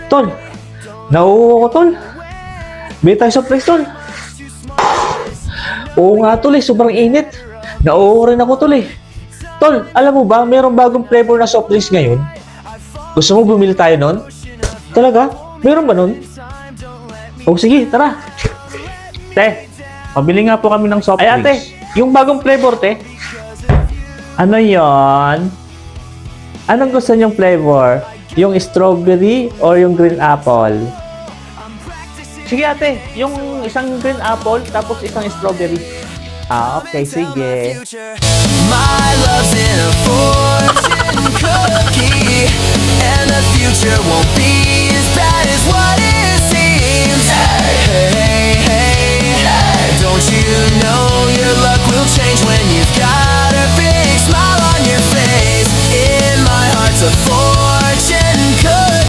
Tol, nauuho ko, tol. Bili tayo soft drinks, tol. Oo nga, tol, sobrang init. Nauuho rin ako, tol, Tol, alam mo ba, mayroong bagong flavor na soft drinks ngayon? Gusto mo bumili tayo nun? Talaga? Meron ba nun? O sige, tara. Te, pabili nga po kami ng soft Ay ate, drinks. yung bagong flavor, te. Ano yon? Anong gusto niyong flavor? Yung strawberry or yung green apple? Sige ate, yung isang green apple, tapos isang strawberry. Ah, okay, sige. My love's in a fortune cookie.